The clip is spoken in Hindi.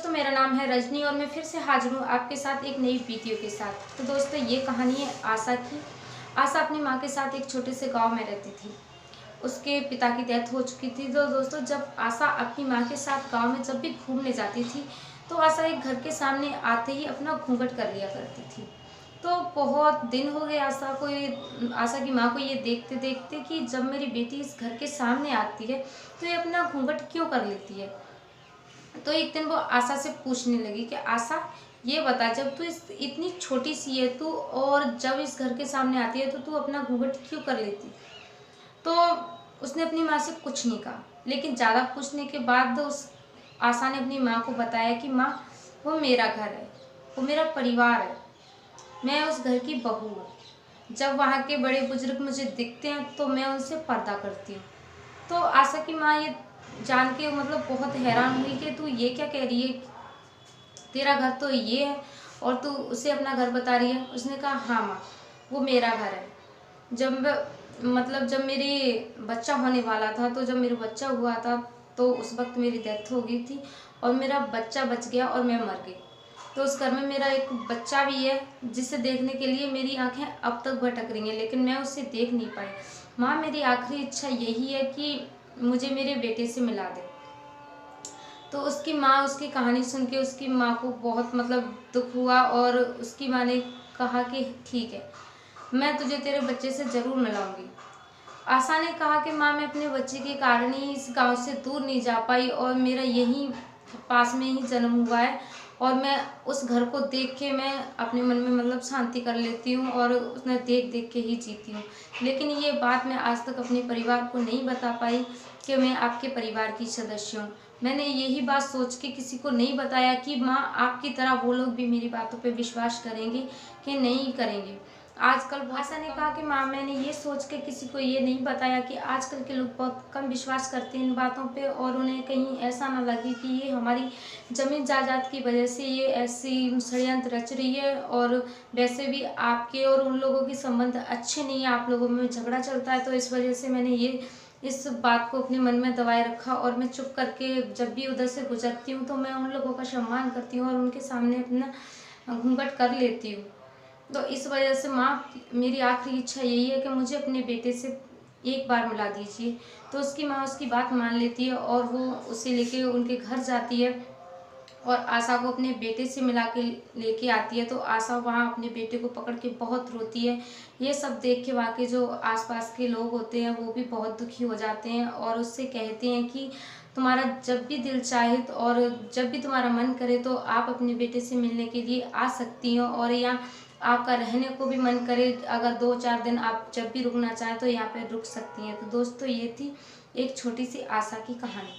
दोस्तों, मेरा नाम है रजनी और मैं फिर से हाजिर हूँ आपके साथ एक नई वीडियो के साथ। तो दोस्तों, ये कहानी है आशा की। आशा अपनी माँ के साथ एक छोटे से गांव में रहती थी। उसके पिता की डेथ हो चुकी थी। तो दोस्तों, जब आशा अपनी माँ के साथ गांव में जब भी घूमने जाती थी तो आशा एक घर के सामने आते ही अपना घूंघट कर लिया करती थी। तो बहुत दिन हो गए आशा की माँ को ये देखते देखते कि जब मेरी बेटी इस घर के सामने आती है तो ये अपना घूंघट क्यों कर लेती है। तो एक दिन वो आशा से पूछने लगी कि आशा, ये बता, जब तू इस इतनी छोटी सी है तू, और जब इस घर के सामने आती है तो तू अपना घूंघट क्यों कर लेती। तो उसने अपनी माँ से कुछ नहीं कहा, लेकिन ज़्यादा पूछने के बाद उस आशा ने अपनी माँ को बताया कि माँ, वो मेरा घर है, वो मेरा परिवार है, मैं उस घर की बहू हूँ। जब वहाँ के बड़े बुजुर्ग मुझे दिखते हैं तो मैं उनसे पर्दा करती हूँ। तो आशा की माँ ये जान के बहुत हैरान हुई कि तू ये क्या कह रही है, तेरा घर तो ये है और तू उसे अपना घर बता रही है। उसने कहा, हाँ माँ, वो मेरा घर है। जब मेरी बच्चा होने वाला था, तो जब मेरा बच्चा हुआ था तो उस वक्त मेरी डेथ हो गई थी और मेरा बच्चा बच गया और मैं मर गई। तो उस घर में मेरा एक बच्चा भी है जिसे देखने के लिए मेरी आंखें अब तक भटक रही हैं, लेकिन मैं उसे देख नहीं पाई। माँ, मेरी आखिरी इच्छा यही है कि मुझे मेरे बेटे से मिला दे। तो उसकी माँ उसकी कहानी सुन के उसकी माँ को बहुत दुख हुआ और उसकी माँ ने कहा कि ठीक है, मैं तुझे तेरे बच्चे से ज़रूर मिलाऊंगी। आशा ने कहा कि माँ, मैं अपने बच्चे के कारण ही इस गांव से दूर नहीं जा पाई और मेरा यहीं पास में ही जन्म हुआ है और मैं उस घर को देख के मैं अपने मन में शांति कर लेती हूँ और उसने देख देख के ही जीती हूँ। लेकिन ये बात मैं आज तक अपने परिवार को नहीं बता पाई कि मैं आपके परिवार की सदस्य हूँ। मैंने यही बात सोच के किसी को नहीं बताया कि माँ, आपकी तरह वो लोग भी मेरी बातों पे विश्वास करेंगे कि नहीं करेंगे। आजकल आशा ने कहा कि माँ, मैंने ये सोच के किसी को ये नहीं बताया कि आजकल के लोग बहुत कम विश्वास करते हैं इन बातों पे और उन्हें कहीं ऐसा ना लगे कि ये हमारी ज़मीन जायदाद की वजह से ये ऐसी षड्यंत्र रच रही है। और वैसे भी आपके और उन लोगों के संबंध अच्छे नहीं है, आप लोगों में झगड़ा चलता है। तो इस वजह से मैंने ये इस बात को अपने मन में दबाए रखा और मैं चुप करके जब भी उधर से गुजरती हूँ तो मैं उन लोगों का सम्मान करती हूँ और उनके सामने अपना घूंघट कर लेती हूँ। तो इस वजह से माँ, मेरी आखिरी इच्छा यही है कि मुझे अपने बेटे से एक बार मिला दीजिए। तो उसकी माँ उसकी बात मान लेती है और वो उसे लेके उनके घर जाती है और आशा को अपने बेटे से मिला के लेके आती है। तो आशा वहाँ अपने बेटे को पकड़ के बहुत रोती है। ये सब देख के वहाँ के जो आसपास के लोग होते हैं वो भी बहुत दुखी हो जाते हैं और उससे कहते हैं कि तुम्हारा जब भी दिल चाहे और जब भी तुम्हारा मन करे तो आप अपने बेटे से मिलने के लिए आ सकती हो और यहाँ आपका रहने को भी मन करे, अगर 2-4 दिन आप जब भी रुकना चाहें तो यहाँ पे रुक सकती हैं। तो दोस्तों, ये थी एक छोटी सी आशा की कहानी।